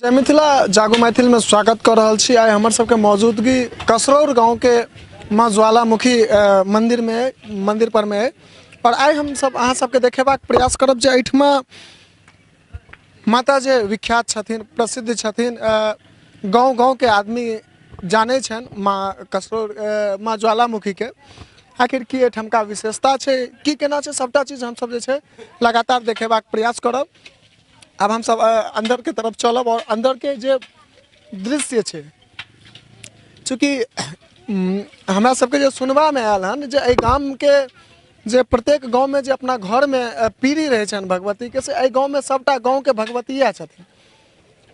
जय मिथिला जागो मैथिल में स्वागत कर रहा छी। आइ हमर सबके मौजूदगी कसरौर गांव के माँ ज्वालामुखी मंदिर पर में है। और आइ हम सब अहाँ सबके देखेबाक प्रयास करब जे एहिठमा माता जे विख्यात छथिन, प्रसिद्ध छथिन, गांव गांव के आदमी जाने छन माँ कसरौर माँ ज्वालामुखी के। आखिर की एहिठमका विशेषता छै, की केना छै, सबटा चीज हम सब जे छै लगातार देखेबाक प्रयास करब। अब हम सब अंदर के तरफ चलब और अंदर के जे दृश्य छै, चूँकि हमरा सबके जे सुनबा में आयल हन जे एहि गाम के जे प्रत्येक गांव में जे अपना घर में पीढ़ी रहे छन भगवती के, से एहि गांव में सबटा गांव के भगवतिया छथिन।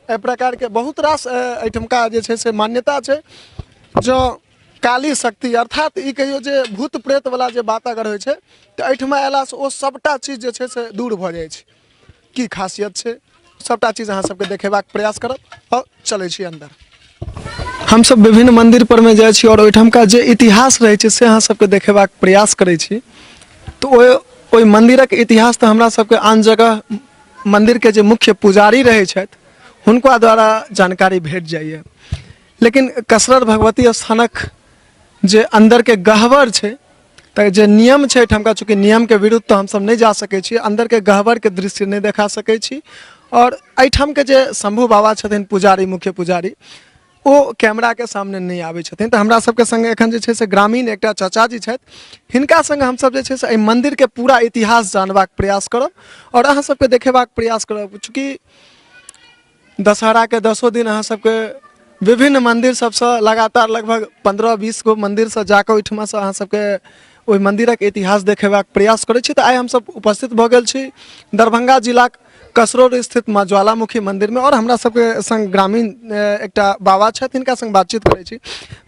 एहि प्रकार के बहुत रास एहिठमका जे छै से मान्यता छै। जो काली शक्ति अर्थात ई कहियो जे भूत प्रेत वाला जे बात अगर होइ छै तो एहिठमा अयला से ओ सबटा चीज जे छै से दूर भ जाइ छै। की खासियत छै सबटा चीज अहाँ सबके देखेबाक प्रयास करब और चलै छी अंदर। हम सब विभिन्न मंदिर पर में जाइ छी और ओहिठमका जे इतिहास रहै छै से अहाँ सबके देखेबाक प्रयास करै छी। तो ओइ मंदिरक इतिहास तो हमरा सबके आन जगह मंदिर के जे मुख्य पुजारी रहै छथि हुनका द्वारा जानकारी भेट जाइए, लेकिन कसरर भगवती स्थानक जे अंदर के गहवर छै तो जे नियम छै एहिठमका, चूँकि नियम के विरुद्ध तो हम सब नहीं जा सकै छी, अंदर के गहवर के दृश्य नहीं देखा सकै छी। और एहिठाम के जे शंभू बाबा छथिन पुजारी, मुख्य पुजारी, ओ कैमरा के सामने नहीं आबै छथिन। तो हमरा सबके संगे एखन जे छै से ग्रामीण एकटा चाचा जी छथि, हिनका संगे हम सब जे छै से एहि मंदिर के पूरा इतिहास जानबाक प्रयास करब और अहाँ सबके देखेबाक प्रयास करब। चूँकि दशहरा के 10 दिन अहाँ सबके विभिन्न मंदिर सबसे लगातार लगभग 15-20 गो मंदिर से जाकर ओहिठमा से अहाँ सबके ओहि मंदिरक इतिहास देखेबाक प्रयास करै छी। तो आइ हम सब उपस्थित भ गेल छी दरभंगा जिला कसरौर स्थित माँ ज्वालामुखी मंदिर में और हमरा सबके संग ग्रामीण एकटा बाबा छथि, हिनका संग बातचीत करै छी।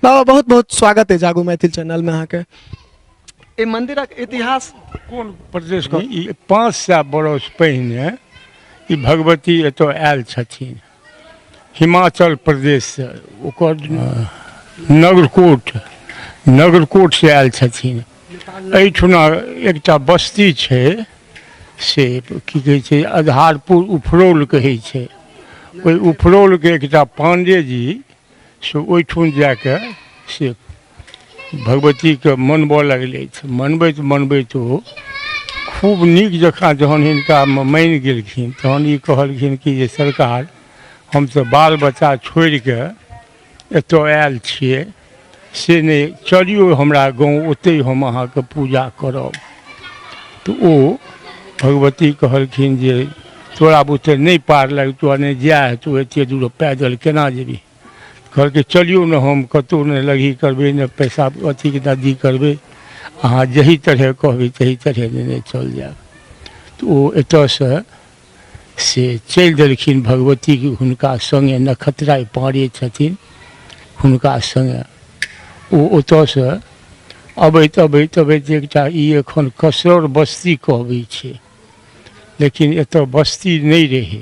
बाबा बहुत बहुत स्वागत है जागो मैथिल चैनल में। अहाँके ई मंदिरक इतिहास कोन प्रदेश का? 500 बरस पहिने ई भगवती एतऽ आयल छथिन हिमाचल प्रदेश से। ओकर नगरकोट से आयल छथिन। एहिठुना एकटा बस्ती छै से की कहै छै आधारपुर उफरौल कहै छै। ओहि उफरौल के एकटा पांडे जी से ओहिठुन जाके से भगवती के मनबऽ लगलथि। मनबैत ओ खूब नीक जकाँ जहन हिनका मानि गेलखिन तहन ई कहलखिन कि जे सरकार हम तऽ बाल बच्चा छोड़ि के एतऽ आयल छियै, से नहीं चलियो हमरा गाँव, ओतै हम अहाँके पूजा करब। तो ओ भगवती कहलखिन जे तोरा बुते नहीं पार लगतौ, नहीं जाए हेतौ, एते दूर पैदल केना जेबही। कहलकै चलियो ने, हम कतौ नहीं लगी करबै, नहीं पैसा अथी के दादी करबै, अहाँ जही तरह कहबै तही तरह लेने चल जाएब। तो ओ एतऽ से चलि देलखिन भगवती के हुनका संगे, नखत्राय पाँड़े छथिन हुनका संगे। ओ ओतऽ से अबैत एकटा ई एखन कसरौर बस्ती कहबै छै, लेकिन एतऽ बस्ती नहीं रहे।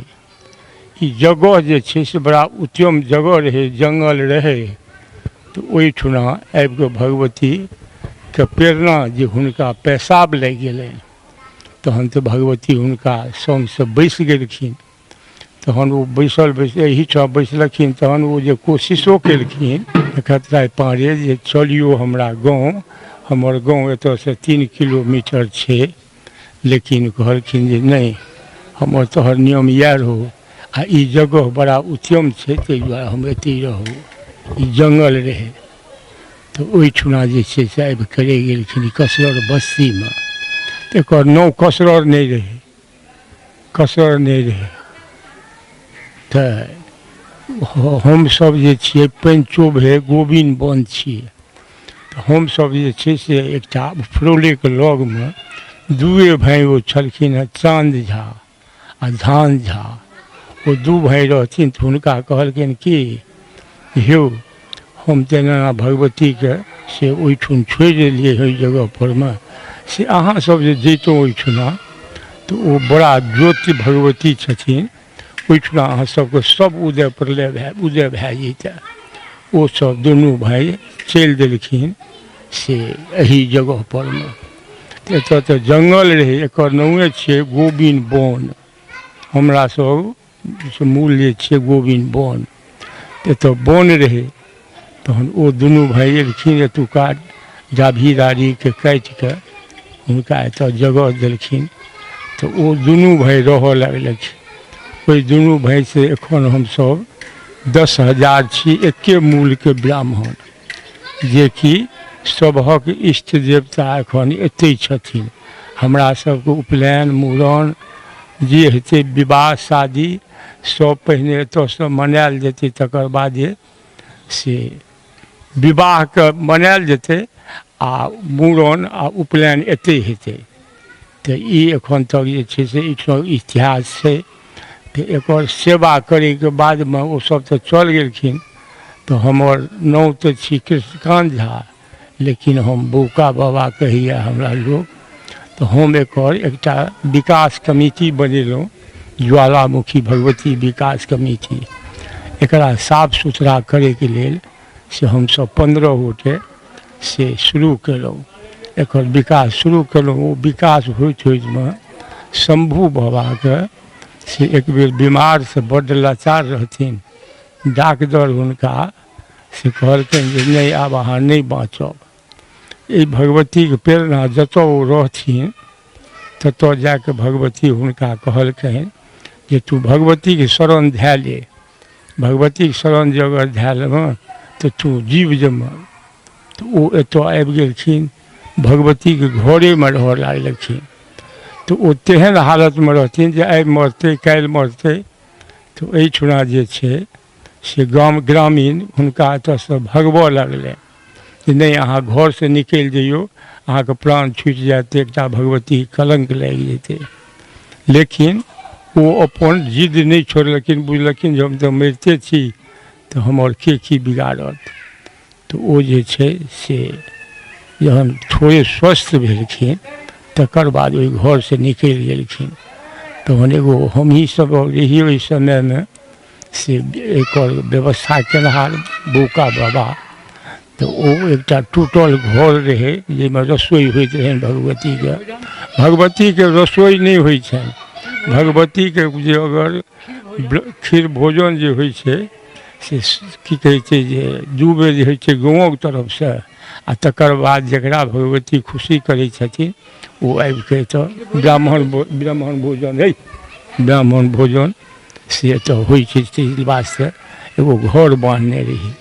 ई जगह जे छै से बड़ा उत्तम जगह रहे, जंगल रहे। तो ओहिठुना आबि कऽ भगवती के प्रेरणा जे हुनका पेशाब लागि गेलनि, तहन तऽ भगवती हुनका संग से बैस गेलखिन। तहन ओ बैसल एहिठाम बैसलखिन। तहन ओ जे कोशिशो केलखिन नखत्राय पाँड़े जे चलियो हमरा गाँव, हमर गाँव एतऽ से 3 किलोमीटर छै, लेकिन कहलखिन जे नहीं, हमर तोहर नियम इएह रहौ आ ई जगह बड़ा उत्तम छै, ताहि दुआरे हम एतै रहू। ई जंगल रहे। तो ओहिठुना जे छै से आबि कऽ रहि गेलखिन कसरौर बस्तीमे। तऽ एकर नाम कसरौर नहीं रहे, कसरौर नहीं रहे। तऽ हमसब जे छियै पंचोभे गोविंद वन छियै। तऽ हमसब जे छै से एकटा उफरौले के लग में दुए भाई ओ छलखिन हैं, चाँद झा आ धान झा। ओ 2 भाई रहथिन। तऽ हुनका कहलखिन कि यौ हम तेना भगवती के से ओहिठुन छोड़ि देलियै ओहि जगह पर में, से अहाँ सब जे जैतहुँ ओहिठुना तो ओ बड़ा ज्योति भगवती छथिन, ओहिठुना अहाँ सबके सब उदय भए जैते। ओ सब दुनू भाई चलि देलखिन से एही जगह पर में। एतऽ तऽ जंगल रहे, एकर नामे छियै गोविंद वन। हमरा सब से मूल जे छै गोविंद वन, एतऽ वन रहै, तहन ओ दुनू भाइ एलखिन एतुका डाभी दाढ़ीके काटि कऽ हुनका एतऽ जगह देलखिन, तऽ ओ दुनू भाइ रहऽ लगलखिन। ओहि दुनू भाइ से एखन हमसब 10,000 छी एके मूलके ब्राह्मण, जेकि सभक इष्ट देवता एखन एतै छथिन। हमरा सबके उपनयन मूड़न जे हेतै विवाह शादी सब पहिने एतऽसँ मनायल जेतै, तकर बादे से विवाहके मनायल जेतै आ मूड़न आ उपनयन एतै हेतै। तऽ ई एखन तक जे छै से एहिठाम इतिहास छै। तऽ एकर सेवा करैके बादमे ओसब तऽ चलि गेलखिन, तऽ हमर नाम तऽ छी कृष्णकान्त झा, लेकिन हम बौका बाबा कहैए हमरा लोक। तऽ हम एकर एकटा विकास कमिटी बनेलहुँ, ज्वालामुखी भगवती विकास कमिटी। एकरा साफ सुथरा करैके लेल से हमसब 15 गोटे से शुरू केलहुँ, एकर विकास शुरू केलहुँ। ओ विकास होइत होइतमे शम्भू बाबाके से एक बेर बीमार से बड्ड लाचार रहथिन, डॉक्टर हुनका से कहलखिन जे नहि आब अहाँ नहि बाँचब। एहि भगवतीके प्रेरणा जतऽ ओ रहथिन ततऽ जाके भगवती हुनका कहलखिन जे तू भगवतीके शरण धै ले, भगवतीके शरण जे अगर धै लेबऽ तऽ तू जीव जेमऽ। तऽ ओ एतऽ आबि गेलखिन, भगवतीके घरेमे रहऽ लागलखिन। तऽ ओ तेहन हालतमे रहथिन जे आइ मरतै काल्हि मरतै। तऽ एहिठुना जे छै से ग्रामीण हुनका एतऽसँ भगबऽ लगलै कि नहि अहाँ घरसँ निकलि जइऔ, अहाँके प्राण छुटि जाएत तऽ एकटा भगवतीके कलङ्क लागि जेतै। लेकिन ओ अपन जिद नहि छोड़लखिन, बुझलखिन जे हम तऽ मरिते छी तऽ हमर के की बिगाड़त। तऽ ओ जे छै से जहन थोड़े स्वस्थ भेलखिन तकर बाद ओहि घरसँ निकलि गेलखिन। तहन एगो हमहीसभ रहिए ओहि समयमे से एकर व्यवस्था केनहार बौका बाबा। तऽ ओ एकटा टूटल घर रहै जाहिमे रसोइ होइत रहनि भगवतीके। भगवतीके रसोइ नहि होइ छनि, भगवतीके जे अगर खीर भोजन जे होइ छै से की कहै छै जे 2 बेर जे होइ छै गाँवके तरफसँ, आ तकर बाद जकरा भगवती खुशी करै छथिन ओ आबिके एतऽ ब्राह्मण भोजन से एतऽ होइ छै। ताहि वास्ते एगो घर बान्हने रही,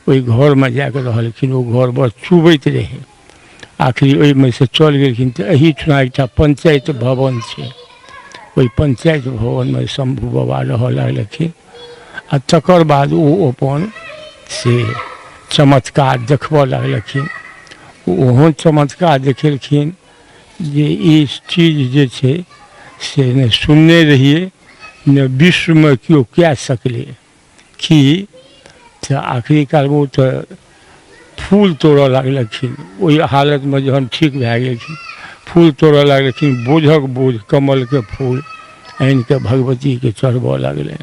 ओहि घरमे जाकऽ रहलखिन। ओ घर बड़ चुबैत रहै, आखिर ओहिमे से चलि गेलखिन। तऽ एहिठुना एकटा पंचायत भवन छै, ओहि पंचायत भवनमे शम्भू बाबा रहऽ लगलखिन। आ तकर बाद ओ अपन से चमत्कार देखबऽ लगलखिन। ओहन चमत्कार देखेलखिन जे ई चीज जे छै से ने सुनने रहिए ने विश्वमे केओ कए सकलै। कि तऽ आखिरकार ओ तऽ फूल तोड़ऽ लगलखिन ओहि हालतमे, जहन ठीक भए गेलखिन फूल तोड़ऽ लगलखिन। बोझक बोझ कमलके फूल आनिकऽ भगवतीके चढ़बऽ लगलै।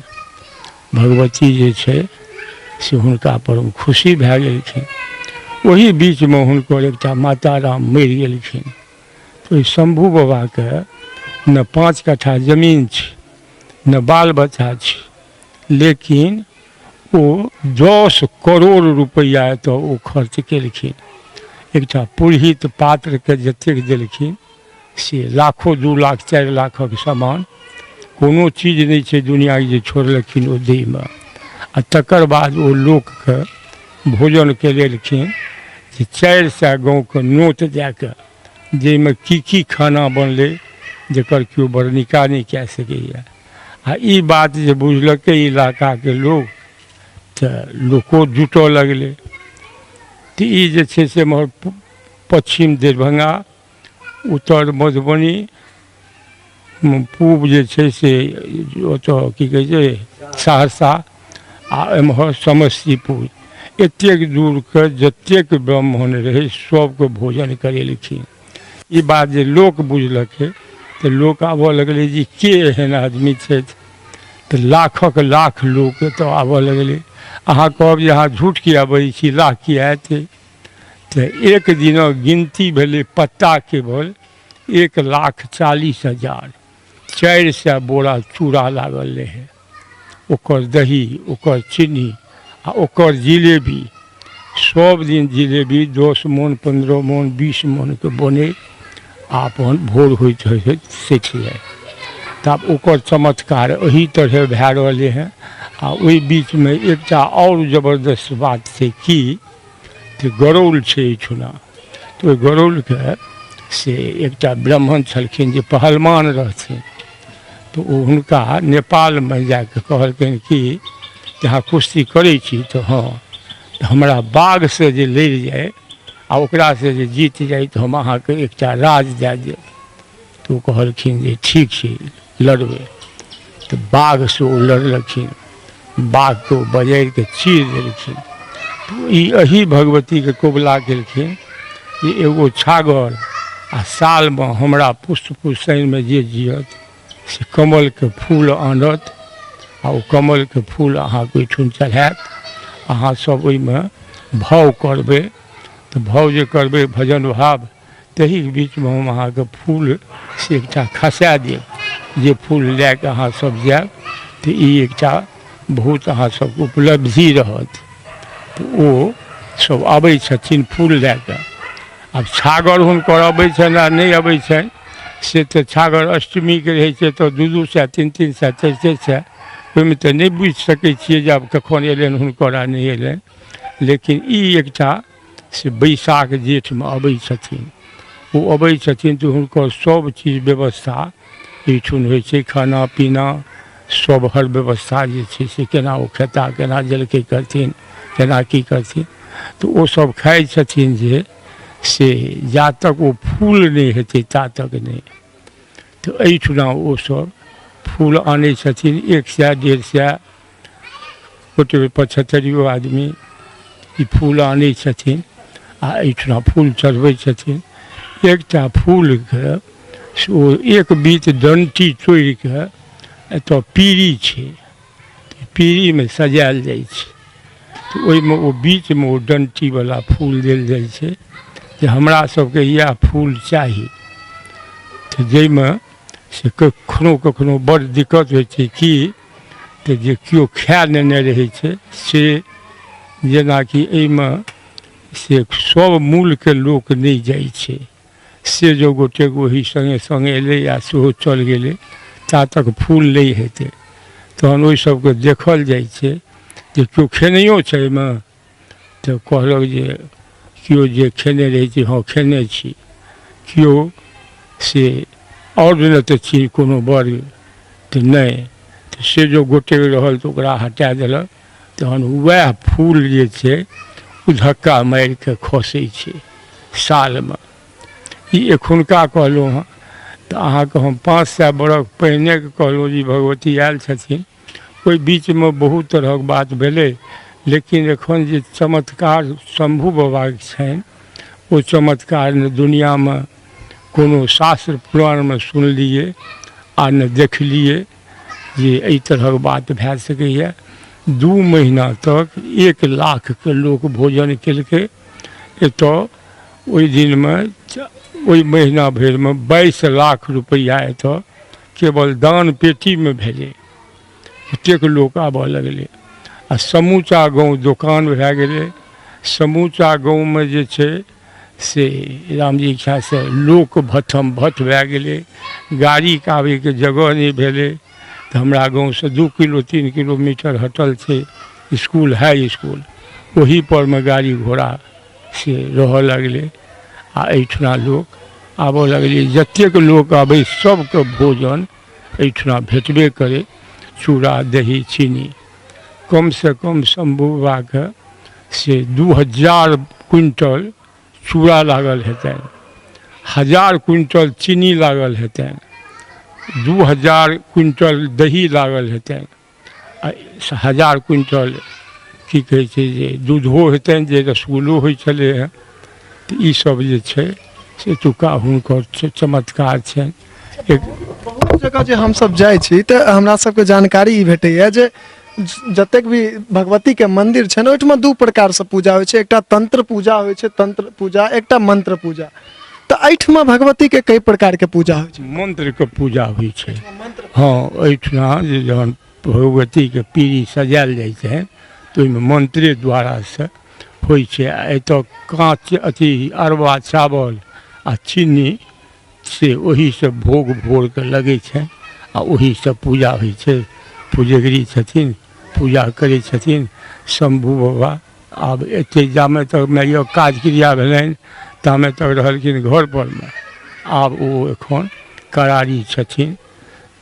भगवती जे छै से हुनका पर खुशी भए गेलखिन। ओही बीचमे हुनकर एकटा माता राम मरि गेलखिन। तऽ ओहि शम्भू बाबाके ने 5 कट्ठा जमीन छै, ने बाल बच्चा छै, लेकिन ओ 10 करोड़ रुपैआ एतऽ ओ खर्च केलखिन। एकटा पुरोहित पात्रके जतेक देलखिन से लाखों 2 लाख 4 लाखक सामान, कोनो चीज नहि छै दुनिआके जे छोड़लखिन ओ दैमे। आ तकर बाद ओ लोकके भोजन केलेलखिन जे 400 गाँवके नोत दए कऽ, जाहिमे की खाना बनलै जकर केओ वर्णिका नहि कए सकैए। आ ई बात जे बुझलकै इलाकाके लोक तऽ लोको जुटऽ लगलै। तऽ ई जे छै से एम्हर पच्छिम दरभंगा, उत्तर मधुबनी, पूब जे छै से ओतऽ की कहै छै सहरसा, आ एम्हर समस्तीपुर, एतेक दूरके जतेक ब्राह्मण रहै सबके भोजन करेलखिन। ई बात जे लोक बुझलकै तऽ लोक आबऽ लगलै जे के एहन आदमी छथि। तऽ लाखक लाख लोक एतऽ आबऽ लगलै। अहाँ कहब जे अहाँ झूठ किएक बजै छी, लाख किएक हेतै। तऽ एक दिनक गिनती भेलै पत्ता केवल 1,40,000, 400 बोरा चूड़ा लागल रहै। ओकर दही, ओकर चीनी आ ओकर जिलेबी, सब दिन जिलेबी 10 मन 15 मन 20 मन के बने आ अपन भोर होइत होइत सठि जाए। तब ओकर चमत्कार एही तरह भए रहलै हैं। आ ओहि बीचमे एकटा और जबरदस्त बात छै कि जे गरौल छै एहिठुना, तऽ ओहि गरौलके से एकटा ब्राह्मण छलखिन जे पहलवान रहथिन, तऽ ओ हुनका नेपालमे जाके कहलखिन कि अहाँ कुश्ती करै छी तऽ हाँ, हमरा बाघसँ जे लड़ि जाए आ ओकरासँ जे जीत जाए तऽ हम अहाँके एकटा राज दए देब। तऽ ओ कहलखिन जे ठीक छै लड़बै। तऽ बाघसँ ओ लड़लखिन, बाघके ओ बजारिके चीर देलखिन। तऽ ई एही भगवतीके कबुला केलखिन जे एगो छागर आ सालमे हमरा पुष्ट पुष्टैनमे जे जियत से कमलके फूल आनत आ ओ कमलके फूल अहाँके ओहिठुन चढ़ाएत। अहाँ सब ओहिमे भाव करबै, तऽ भाव जे करबै भजन भाव, तही बीचमे हम अहाँके फूल से एकटा खसा देब, जे फूल लए कऽ अहाँ सब जाएब तऽ ई एकटा बहुत अहाँ सबके उपलब्धि रहत। तऽ ओ सब आबै छथिन फूल लए कऽ। आब छागर हुनकर अबै छनि आ नहि अबै छनि से तऽ छागर अष्टमीके रहै छै तऽ 2-2 सए 3-3 सए 4-4 सए, ओहिमे तऽ नहि बुझि सकै छियै जे आब कखन अएलनि हुनकर आ नहि अएलनि। लेकिन ई एकटा से बैसाख जेठमे अबै छथिन। ओ अबै छथिन तऽ हुनकर सब चीज व्यवस्था एहिठुन होइ छै, खाना पीना सब हर व्यवस्था जे छै से केना ओ खेता, केना जलखै करथिन, केना की करथिन। तऽ ओ सब खाइ छथिन जे से जा तक ओ फूल नहि हेतै ता तक नहि। तऽ एहिठुना ओसब फूल आनै छथिन 1 सए 1.5 सए, गोटे 75 आदमी ई फूल आनै छथिन आ एहिठुना फूल चढ़बै छथिन। एकटा फूलके से ओ एक बीत डंटी तोड़िके एतऽ पीढ़ी छै, पीढ़ीमे सजाएल जाइ छै। तऽ ओहिमे ओ बीचमे ओ डंटीवला फूल देल जाइ छै जे हमरा सबके इएह फूल चाही। तऽ जाहिमे से कखनो कखनो बड़ दिक्कत होइ छै कि तऽ जे केओ खाए लेने रहै छै से, जेनाकि एहिमे से सब मूलके लोक नहि जाइ छै, से जो गोटेक ओही सङ्गे सङ्गे अएलै आ सेहो चल गेलै ता तक फूल नहि हेतै। तहन ओहि सबके देखल जाइ छै जे केओ खेनैयो छै एहिमे, तऽ कहलक जे केओ जे खेने रहै छै हाँ खेने छी, केओ से आओर नहि तऽ छी कोनो वर्ग तऽ नहि, तऽ से जो गोटे रहल तऽ ओकरा हटा देलक। तहन वएह फूल जे छै ओ धक्का मारिके खसै छै सालमे। ई एखुनका कहलहुँ हँ, तऽ अहाँके हम 500 बरख पहिनेके कहलहुँ जे भगवती आएल छथिन। ओहि बीचमे बहुत तरहक बात भेलै, लेकिन एखन जे चमत्कार शम्भू बाबाके छनि ओ चमत्कार ने दुनिआँमे कोनो शास्त्र पुराणमे सुनलिए आ ने देखलिए जे एहि तरहक बात भए सकैए। 2 महीना तक 1 लाखके लोक भोजन केलकै एतऽ। ओहि दिनमे ओहि महीना भरिमे 22 लाख रुपैआ एतऽ केवल दान पेटीमे भेलै, एतेक लोक आबऽ लगलै। आ समूचा गाँव दोकान भए गेलै, समूचा गाँवमे जे छै से रामजी इच्छासँ लोक भट्ठम भट्ठ भए गेलै। गाड़ीके आबैके जगह नहि भेलै। तऽ हमरा गाँवसँ 2 किलो 3 किलोमीटर हटल छै इसकुल, हाई इसकुल, ओहीपरमे गाड़ी घोड़ा से रहऽ लगलै आ एहिठुना लोक आबऽ लगलै। जतेक लोक आबै सबके भोजन एहिठुना भेटबे करै, चूड़ा दही चीनी। कमसँ कम शम्भू बाबाके से 2000 क्विंटल चूड़ा लागल हेतनि, 1000 क्विंटल चीनी लागल हेतनि, 2000 क्विंटल दही लागल हेतनि आ 1000 क्विंटल की कहै छै जे दूधो हेतनि, जे रसगुल्लो होइ छलै हँ। तऽ ईसब जे छै से एतुका हुनकर चमत्कार छनि। एक बहुत जगह जे हमसब जाइ छी तऽ हमरा सबके जानकारी ई भेटैए जे जतेक भी भगवतीके मन्दिर छै ने ओहिठमा 2 प्रकारसँ पूजा होइ छै, एकटा तंत्र पूजा होइ छै, तंत्र पूजा, एकटा मंत्र पूजा। तऽ एहिठमा भगवतीके कई प्रकारके पूजा होइ छै? मंत्रके पूजा होइ छै। हाँ, एहिठुना जे जहन भगवती के पीढ़ी सजायल जाइ छै तऽ ओहिमे मंत्रे द्वारा से होइ छै। आ एतऽ काँच अथी अरवा चावल आ चीनी से ओही से भोग भोर के लगै छै आ ओही से पूजा होइ छै। पूजगरी छथिन, पूजा करै छथिन शंभू बाबा। आब एते जामे तक मानि लिअ काज क्रिया भेलनि तामे तक रहलखिन घर पर में, आब ओ एखन करारी छथिन।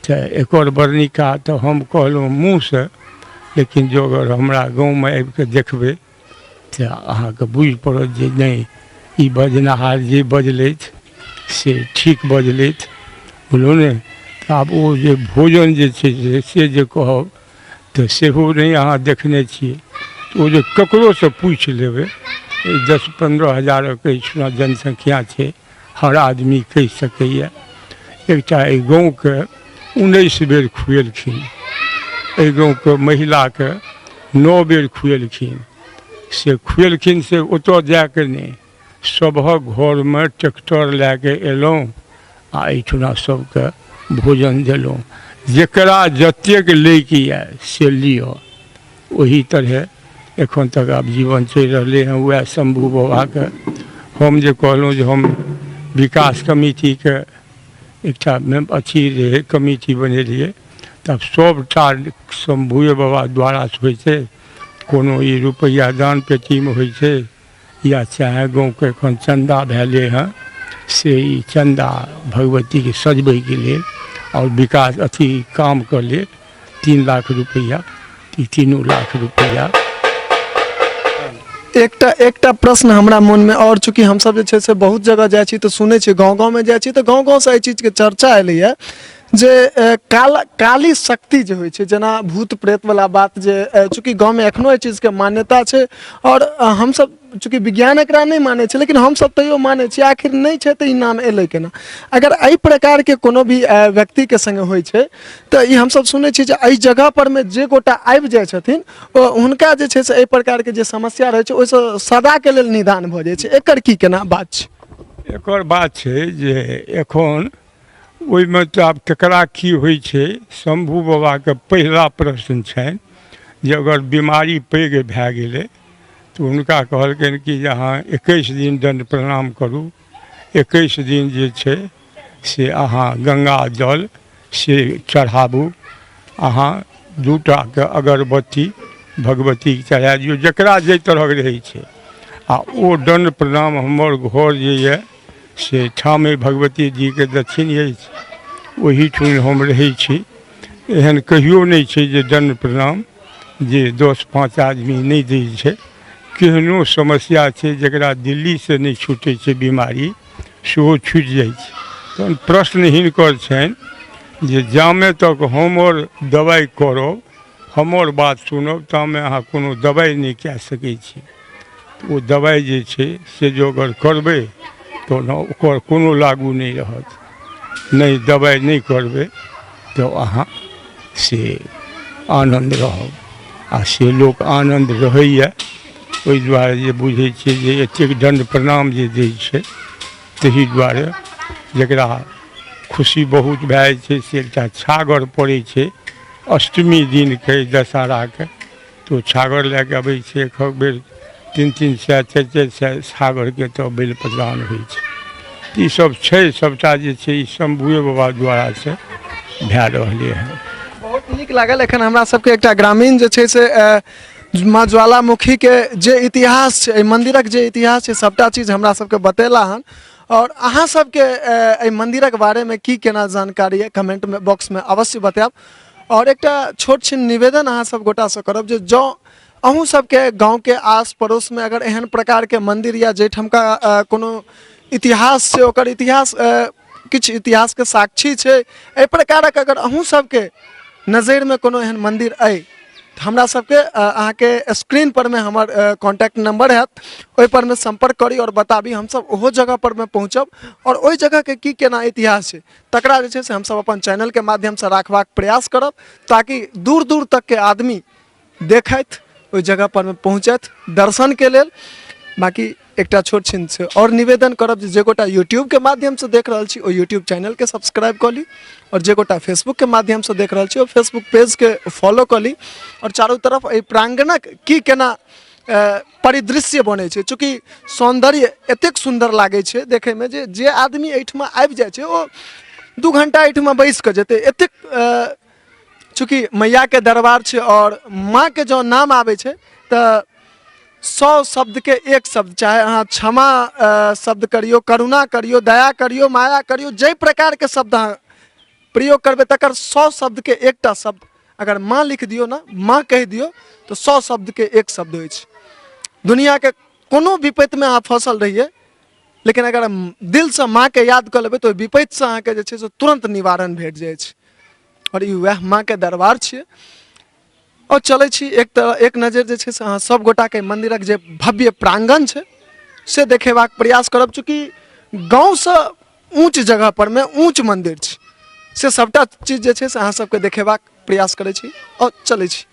तऽ एकर वर्णिका तऽ हम कहलहुँ मुँह से, लेकिन जो अगर हमरा गाँवमे आबि कऽ देखबै तऽ अहाँके बुझि पड़त जे नहि ई बजनाहार जे बजलथि से ठीक बजलथि, बुझलहुँ ने। तऽ आब ओ जे भोजन जे छै से जे कहब तऽ सेहो नहि अहाँ देखने छियै। तऽ ओ जे ककरोसँ पूछि लेबै, 10-15 हजारक एहिठुना जनसंख्या छै, हर आदमी कहि सकैए। एकटा एहि गाँवके 19 बेर खुएलखिन, एहि गाँवके महिलाके 9 बेर खुएलखिन। से खुएलखिन से ओतऽ जाके नहि, सभक घरमे ट्रैक्टर लए कऽ अयलहुँ आ एहिठुना सबके भोजन देलहुँ। जकरा जतेक लैके यऽ से लिअ। ओही तरहे एखन तक आब जीवन चलि रहलै हँ। वएह शंभू बाबाके हम जे कहलहुँ जे हम विकास कमिटीके एकटा अथी रहै, कमिटी बनेलियै, तब सबटा शंभुए बाबा द्वारा से होइ छै। कोनो ई रुपैआ दान पेटीमे होइ छै या चाहे गाँवके एखन चन्दा भेलै हँ से ई चन्दा भगवतीके सजबैके लेल और विकास अथी कामके लेल 3 लाख रुपैया, 3 लाख रुपैया। एकटा प्रश्न हमरा मन में और, चूँकि हम सब जे छै से बहुत जगह जाइ छी तऽ सुनै छी, गाँव में जाइ छी तऽ गाँव से एहि चीजके चर्चा एलैए जे काली शक्ति जे होइ छै, जेना भूत प्रेत वाला बात, जे चूँकि गाँव में एखनो एहि चीजके मान्यता छै और हमसब चूँकि विज्ञान एकरा नहीं मानै छै लेकिन हमसब तैयो मानै छी। आखिर नहीं छै तऽ ई नाम एलै केना? अगर एहि प्रकार के कोनो भी व्यक्ति के संगे होइ छै तऽ ई हमसब सुनै छी जे एहि जगह पर में जे गोटा आबि जाइ छथिन हुनका जे छै से एहि प्रकार के जे समस्या रहै छै ओहिसँ सदा के लेल निदान भऽ जाइ छै। एकर की केना बात छै? एकर बात छै जे एखन ओहिमे तऽ आब केकरा की होइ छै। शंभू बाबाके पहिला प्रश्न छनि जे अगर बीमारी पैघ भए गेलै तऽ हुनका कहलकनि कि जे अहाँ 21 दिन दंड प्रणाम करू। 21 दिन जे छै से अहाँ गंगा जल से चढ़ाबू, अहाँ 2टाके अगरबत्ती भगवतीके चढ़ा दियौ, जकरा जाहि तरहक रहै छै। आ ओ दंड प्रणाम, हमर घर जे यऽ से ठामे भगवती जीके दक्षिण अछि, ओहीठुन हम रहै छी। एहन कहियो नहि छै जे दंड प्रणाम जे 10-5 आदमी नहि दै छै। केहनो समस्या छै जकरा दिल्ली से नहीं छूटै छै बीमारी, सेहो छूटि जाइ छै। तहन प्रश्न हिनकर छनि जे जामे तक हमर दवाइ करब, हमर बात सुनब, तामे अहाँ कोनो दवाइ नहीं कए सकै छी। ओ दवाइ जे छै से जो अगर करबै तऽ ओकर कोनो लागू नहीं रहत। नहीं दवाइ नहीं करबै तऽ अहाँ से आनन्द रहब। आ से लोक आनन्द रहैए, ओहि दुआरे जे बुझै छियै जे एतेक दंड प्रणाम जे दै छै, ताहि दुआरे जकरा खुशी बहुत भए जाइ छै से एकटा छागर पड़ै छै अष्टमी दिनके दशहराके, तो छागर लए कऽ अबै छै। एक बेर 3-3 सए 4-4 सए छागरके तऽ बलि प्रदान होइ छै। ई सब छै, सबटा जे छै ई शंभुए बाबा द्वारा से भए रहलै हँ। बहुत नीक लागल। एखन हमरा सबके एकटा ग्रामीण जे छै से माँ ज्वालामुखी के जे इतिहास छै, एहि मंदिरक जे इतिहास छै, सबटा चीज हमरा सबके बतेला हन। और अहाँ सबके एहि मंदिरक बारे में की केना जानकारी है कमेंट में बॉक्स में अवश्य बतायब। और एकटा छोट छिन निवेदन अहाँ सब गोटा से करब जे जँ अहूँ सबके गाँव के आस पड़ोस में अगर एहन प्रकार के मंदिर या जेठमका कोनो इतिहास छै, ओकर इतिहास किछु इतिहास के साक्षी छै, एहि प्रकारक अगर अहूँ सबके नजर में कोनो एहन मंदिर अइ तऽ हमरा सबके अहाँके स्क्रीन पर में हमर कॉन्टैक्ट नंबर हैत, ओहि पर में संपर्क करी और बताबी। हम सब ओहो जगह पर में पहुँचब और ओहि जगह के की केना इतिहास छै तकरा जे छै से हम सब अपन चैनल के माध्यम से राखबाक प्रयास करब, ताकि दूर दूर तक के आदमी देखैत ओहि जगह पर में पहुँचत दर्शन के लेल। बाकी एकटा छोट छिन से और निवेदन करब जे गोटा यूट्यूब के माध्यम से देख रहल छी ओ यूट्यूब चैनल के सब्सक्राइब कर ली और जे गोटा फेसबुक के माध्यम से देख रहल छी ओ फेसबुक पेज के फॉलो कर ली और चारों तरफ एहि प्रांगणक की केना परिदृश्य बने छै चूँकि सौंदर्य एतेक सुंदर लागे छै देखे में जे आदमी एहिठमा आबि जाइ छै ओ 2 घंटा एहिठमा बैस के जेते एतेक चूँकि मैया के दरबार छै और माँ के जो नाम आवे छै त 100 शब्द के एक शब्द चाहे अहाँ क्षमा शब्द करियो करुणा करियो दया करियो माया करियो जे प्रकार के शब्द अहाँ प्रयोग करबे तकर 100 शब्द के एकटा शब्द अगर माँ लिख दियो ना माँ कह दियो तो 100 शब्द के एक शब्द होइ छै दुनिया के कोनो विपत्ति में अहाँ फसल रहिए लेकिन अगर दिल से माँ के याद कर लेबै तो विपत्ति से अहाँ के जे छै से तुरंत निवारण भेट जाइ छै और ई वह माँ के दरबार छियै और चले छी एक नजर जे छै से अहाँ सब गोटा के मंदिरक जे भव्य प्रांगण छै से देखेबाक प्रयास करब चूँकि गाँव से ऊंच जगह पर में ऊंच मंदिर छै से सबटा चीज जे छै से अहाँ सबके देखेबाक प्रयास करै छी और चलै छी।